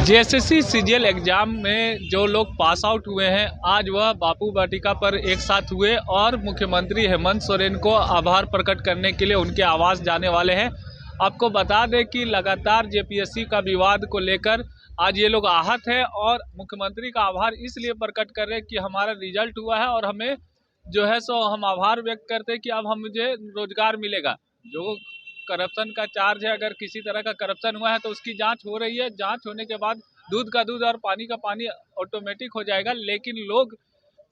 JSSC CGL exam में जो लोग पास आउट हुए हैं, आज वह बापू वाटिका पर एक साथ हुए और मुख्यमंत्री हेमंत सोरेन को आभार प्रकट करने के लिए उनके आवास जाने वाले हैं। आपको बता दें कि लगातार जेपीएससी का विवाद को लेकर आज ये लोग आहत हैं और मुख्यमंत्री का आभार इसलिए प्रकट कर रहे हैं कि हमारा रिजल्ट हुआ है और हमें जो है सो हम आभार व्यक्त करते हैं कि अब मुझे रोजगार मिलेगा। जो करप्शन का चार्ज है, अगर किसी तरह का करप्शन हुआ है तो उसकी जांच हो रही है। जांच होने के बाद दूध का दूध और पानी का पानी ऑटोमेटिक हो जाएगा। लेकिन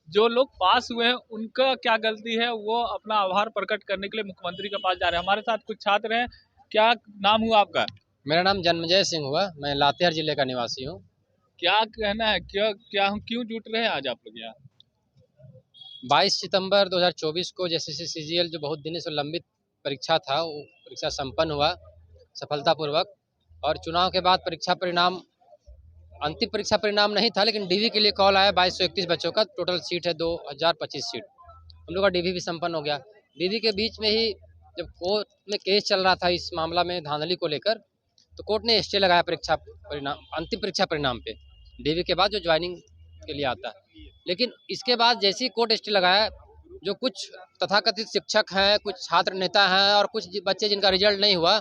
जो लोग पास हुए हैं उनका क्या गलती है, वो अपना आभार प्रकट करने के लिए मुख्यमंत्री के पास जा रहे हैं। हमारे साथ कुछ छात्र हैं। क्या नाम हुआ आपका? मेरा नाम जन्मजय सिंह हुआ। मैं लातेहार जिले का निवासी हूँ। क्या कहना है, क्यों जुट रहे हैं आज आप लोग यहाँ? 22 सितंबर 2024 को जेएसएससी सीजीएल जो बहुत दिनों से लंबित परीक्षा था, वो परीक्षा संपन्न हुआ सफलतापूर्वक। और चुनाव के बाद परीक्षा परिणाम, अंतिम परीक्षा परिणाम नहीं था, लेकिन डीवी के लिए कॉल आया। 2231 बच्चों का टोटल सीट है, 2025 सीट। हम लोग का डीवी भी संपन्न हो गया। डीवी के बीच में ही जब कोर्ट में केस चल रहा था इस मामला में धांधली को लेकर, तो कोर्ट ने स्टे लगाया परीक्षा परिणाम, अंतिम परीक्षा परिणाम पे, डीवी के बाद जो ज्वाइनिंग के लिए आता है। लेकिन इसके बाद जैसे ही कोर्ट स्टे लगाया, जो कुछ तथाकथित शिक्षक हैं, कुछ छात्र नेता हैं और कुछ बच्चे जिनका रिजल्ट नहीं हुआ,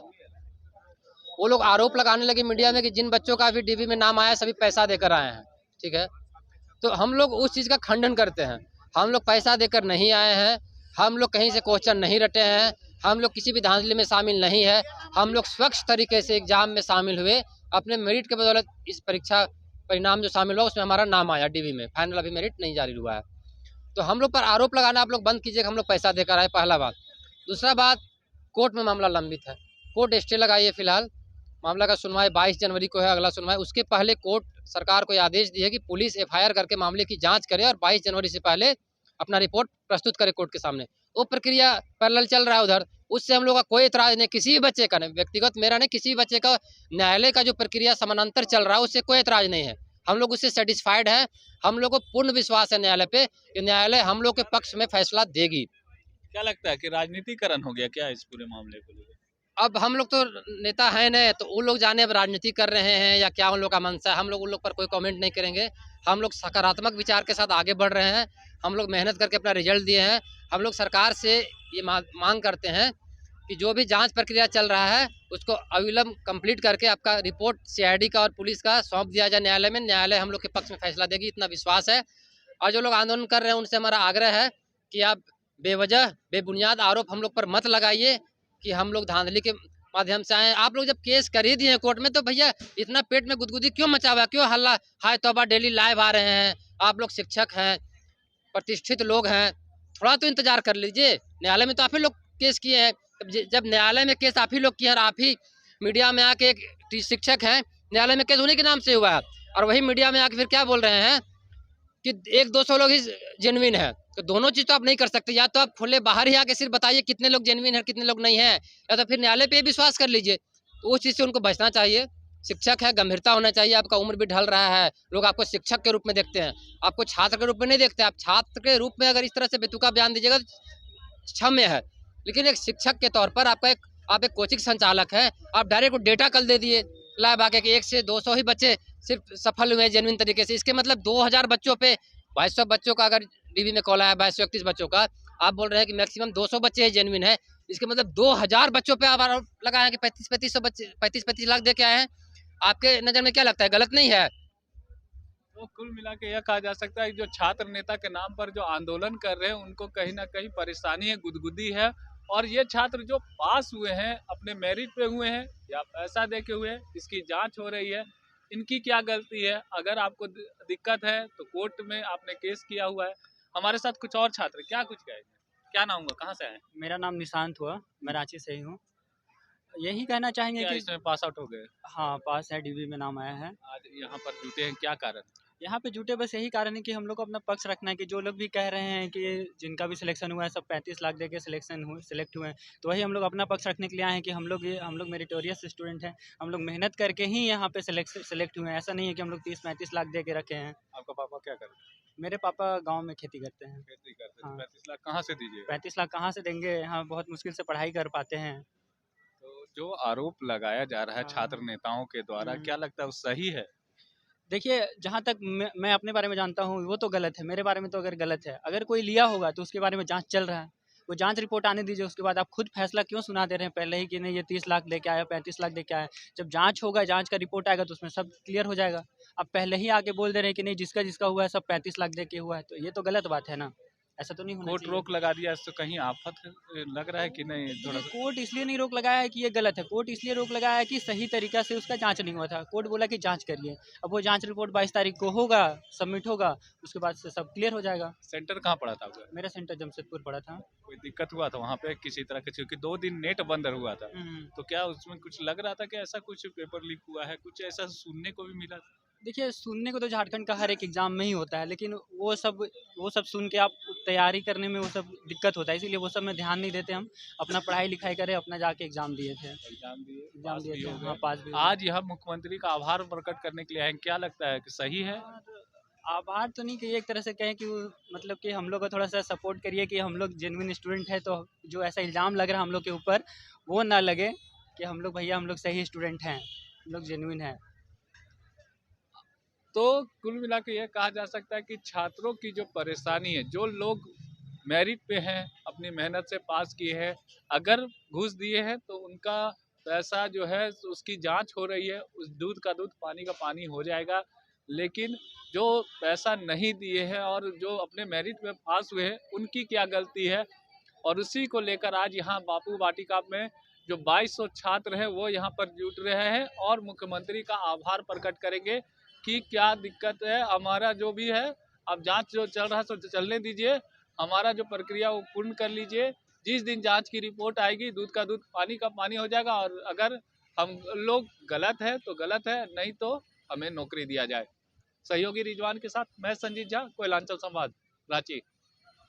वो लोग आरोप लगाने लगे मीडिया में कि जिन बच्चों का भी डीवी में नाम आया सभी पैसा देकर आए हैं। ठीक है, तो हम लोग उस चीज़ का खंडन करते हैं। हम लोग पैसा देकर नहीं आए हैं, हम लोग कहीं से क्वेश्चन नहीं रटे हैं, हम लोग किसी भी धांधली में शामिल नहीं है। हम लोग स्वच्छ तरीके से एग्जाम में शामिल हुए, अपने मेरिट के बदौलत इस परीक्षा परिणाम जो शामिल हुआ उसमें हमारा नाम आया डीवी में। फाइनल अभी मेरिट नहीं जारी हुआ है। तो हम लोग पर आरोप लगाना आप लोग बंद कीजिए कि हम लोग पैसा देकर आए, पहला बात। दूसरा बात, कोर्ट में मामला लंबित है, कोर्ट स्टे लगाइए। फिलहाल मामला का सुनवाई 22 जनवरी को है, अगला सुनवाई। उसके पहले कोर्ट सरकार को आदेश दिए कि पुलिस एफआईआर करके मामले की जांच करे और 22 जनवरी से पहले अपना रिपोर्ट प्रस्तुत करे कोर्ट के सामने। वो प्रक्रिया पैरेलल चल रहा है उधर, उससे हम लोग का कोई एतराज नहीं, किसी भी बच्चे का नहीं, व्यक्तिगत मेरा नहीं, किसी भी बच्चे का। न्यायालय का जो प्रक्रिया समानांतर चल रहा है उससे कोई एतराज नहीं है, हम लोग उससे सेटिस्फाइड है। हम लोग को पूर्ण विश्वास है न्यायालय पे कि न्यायालय हम लोग के पक्ष में फैसला देगी। क्या लगता है कि राजनीतिकरण हो गया क्या इस पूरे मामले को लेकर? अब हम लोग तो नेता हैं नहीं, तो वो लोग जाने अब राजनीति कर रहे हैं या क्या उन लोग का मंशा है, हम लोग उन लोग पर कोई कमेंट नहीं करेंगे। हम लोग सकारात्मक विचार के साथ आगे बढ़ रहे हैं। हम लोग मेहनत करके अपना रिजल्ट दिए हैं। हम लोग सरकार से ये मांग करते हैं कि जो भी जांच प्रक्रिया चल रहा है उसको अविलंब कंप्लीट करके आपका रिपोर्ट सीआईडी का और पुलिस का सौंप दिया जाए न्यायालय में। न्यायालय हम लोग के पक्ष में फैसला देगी, इतना विश्वास है। और जो लोग आंदोलन कर रहे हैं उनसे हमारा आग्रह है कि आप बेवजह बेबुनियाद आरोप हम लोग पर मत लगाइए कि हम लोग धांधली के माध्यम से आए। आप लोग जब केस कर ही दिए कोर्ट में, तो भैया इतना पेट में गुदगुदी क्यों मचा हुआ, क्यों हल्ला हाय तौबा डेली लाइव आ रहे हैं? आप लोग शिक्षक हैं, प्रतिष्ठित लोग हैं, थोड़ा तो इंतजार कर लीजिए। न्यायालय में तो आप ही लोग केस किए हैं। जब न्यायालय में केस आप ही लोग किए हैं और आप ही मीडिया में आके, एक शिक्षक हैं, न्यायालय में केस उन्हीं के नाम से हुआ है, और वही मीडिया में आके फिर क्या बोल रहे हैं कि 100-200 लोग ही जेन्युइन है। तो दोनों चीज़ तो आप नहीं कर सकते। या तो आप खुले बाहर ही आके सिर्फ बताइए कितने लोग जेन्युइन है, कितने लोग नहीं है, या तो फिर न्यायालय पे विश्वास कर लीजिए। तो उस चीज़ से उनको बचना चाहिए। शिक्षक है, गंभीरता होना चाहिए। आपका उम्र भी ढल रहा है, लोग आपको शिक्षक के रूप में देखते हैं, आपको छात्र के रूप में नहीं देखते। आप छात्र के रूप में अगर इस तरह से बेतुका बयान दीजिएगा तो क्षम्य है, लेकिन एक शिक्षक के तौर पर आप एक कोचिंग संचालक हैं, आप डायरेक्ट डेटा कल दे दिए लाइव आके कि 1 से 200 ही बच्चे सिर्फ सफल हुए जेन्युइन तरीके से। इसके मतलब 2000 बच्चों पे 2200 बच्चों का अगर डीवी में कॉल आया, 2231 बच्चों का, आप बोल रहे हैं कि मैक्सिमम 200 बच्चे ही जेन्युइन है। इसके मतलब 2000 बच्चों पे आप आरोप लगाए हैं कि 35-35 बच्चे 35-35 लाख दे के आए हैं। आपके नज़र में क्या लगता है, गलत नहीं है? तो कुल मिला के यह कहा जा सकता है कि जो छात्र नेता के नाम पर जो आंदोलन कर रहे हैं उनको कहीं ना कहीं परेशानी है, गुदगुदी है। और ये छात्र जो पास हुए हैं, अपने मेरिट पे हुए हैं या पैसा दे के हुए हैं, इसकी जांच हो रही है। इनकी क्या गलती है? अगर आपको दिक्कत है तो कोर्ट में आपने केस किया हुआ है। हमारे साथ कुछ और छात्र, क्या कुछ कहेंगे? क्या नाम हुआ, कहाँ से आए? मेरा नाम निशांत हुआ, मैं रांची से ही हूँ। यही कहना चाहेंगे क्या कि इसमें पास आउट हो गए? हाँ, पास है, डीवी में नाम आया है। आज यहाँ पर जुटे हैं, क्या कारण? यहाँ पे जुटे बस यही कारण है कि हम लोग को अपना पक्ष रखना है कि जो लोग भी कह रहे हैं कि जिनका भी सिलेक्शन हुआ है सब 35 लाख दे के सिलेक्ट हुए हैं, तो वही हम लोग अपना पक्ष रखने के लिए आए हैं कि हम लोग मेरिटोरियस स्टूडेंट हैं। हम लोग मेहनत करके ही यहाँ पे सेलेक्ट हुए हैं। ऐसा नहीं है कि हम लोग 30-35 लाख दे के रखे हैं। आपका पापा क्या करते हैं? मेरे पापा गाँव में खेती करते हैं। खेती करते हैं। हाँ। 35 लाख कहाँ से दीजिए? 35 लाख कहाँ से देंगे, यहाँ बहुत मुश्किल से पढ़ाई कर पाते हैं। तो जो आरोप लगाया जा रहा है हाँ, छात्र नेताओं के द्वारा, हम्म। क्या लगता है वो सही है? देखिए, जहाँ तक मैं अपने बारे में जानता हूँ, वो तो गलत है, मेरे बारे में तो अगर गलत है। अगर कोई लिया होगा तो उसके बारे में जाँच चल रहा है। वो जाँच रिपोर्ट आने दीजिए, उसके बाद आप खुद फैसला क्यों सुना दे रहे हैं पहले ही कि नहीं ये 30 लाख लेके आया, 35 लाख लेके आया। जब जाँच होगा, जाँच का रिपोर्ट आएगा तो उसमें सब क्लियर हो जाएगा। आप पहले ही आके बोल दे रहे हैं कि नहीं जिसका-जिसका हुआ है सब 35 लाख दे के हुआ है, तो ये तो गलत बात है ना। ऐसा तो नहीं होना कोर्ट चाहिए। रोक लगा दिया, इससे कहीं आफत लग रहा है कि नहीं थोड़ा देखिए, सा? कोर्ट इसलिए नहीं रोक लगाया है कि ये गलत है, कोर्ट इसलिए रोक लगाया है कि सही तरीक़ा से उसका जाँच नहीं हुआ था। कोर्ट बोला कि जाँच करिए। अब वो जाँच रिपोर्ट 22 तारीख को होगा, सबमिट होगा, उसके बाद से सब क्लियर हो जाएगा। सेंटर कहाँ पड़ा था आपका? मेरा सेंटर जमशेदपुर पड़ा था। कोई दिक्कत हुआ था वहाँ पे किसी तरह के, क्योंकि 2 दिन नेट बंद हुआ था, हुँ। तो क्या उसमें कुछ लग रहा था कि ऐसा कुछ पेपर लीक हुआ है, कुछ ऐसा सुनने को भी मिला था? देखिए, सुनने को तो झारखंड का हर एक एग्ज़ाम में ही होता है, लेकिन वो सब सुन के आप तैयारी करने में वो सब दिक्कत होता है, इसीलिए वो सब में ध्यान नहीं देते हम। अपना पढ़ाई-लिखाई करें, अपना जाके एग्ज़ाम दिए थे। एग्जाम दिए, एग्ज़ाम पास दिए भी थे, हो हाँ, गए। पास भी हुए। आज यह मुख्यमंत्री का आभार प्रकट करने के लिए आए हैं, क्या लगता है कि सही है? आभार तो नहीं कहिए, एक तरह से कहें कि वो मतलब कि हम लोग को थोड़ा-सा सपोर्ट करिए कि हम लोग जेनुइन स्टूडेंट हैं, तो जो ऐसा इल्ज़ाम लग रहा है हम लोग के ऊपर, वो ना लगे कि हम लोग भैया हम लोग सही स्टूडेंट हैं, हम लोग जेनुइन हैं। तो कुल मिला के यह कहा जा सकता है कि छात्रों की जो परेशानी है, जो लोग मेरिट पे हैं, अपनी मेहनत से पास किए हैं, अगर घूस दिए हैं तो उनका पैसा जो है उसकी जांच हो रही है, उस दूध का दूध पानी का पानी हो जाएगा। लेकिन जो पैसा नहीं दिए हैं और जो अपने मेरिट में पास हुए हैं, उनकी क्या गलती है? और उसी को लेकर आज यहाँ बापू वाटिका में जो 2200 छात्र हैं वो यहाँ पर जुट रहे हैं और मुख्यमंत्री का आभार प्रकट करेंगे कि क्या दिक्कत है, हमारा जो भी है अब जांच जो चल रहा है सो चलने दीजिए, हमारा जो प्रक्रिया वो पूर्ण कर लीजिए। जिस दिन जांच की रिपोर्ट आएगी दूध का दूध पानी का पानी हो जाएगा, और अगर हम लोग गलत है तो गलत है, नहीं तो हमें नौकरी दिया जाए। सहयोगी रिजवान के साथ मैं संजीत झा, कोयलांचल संवाद, रांची।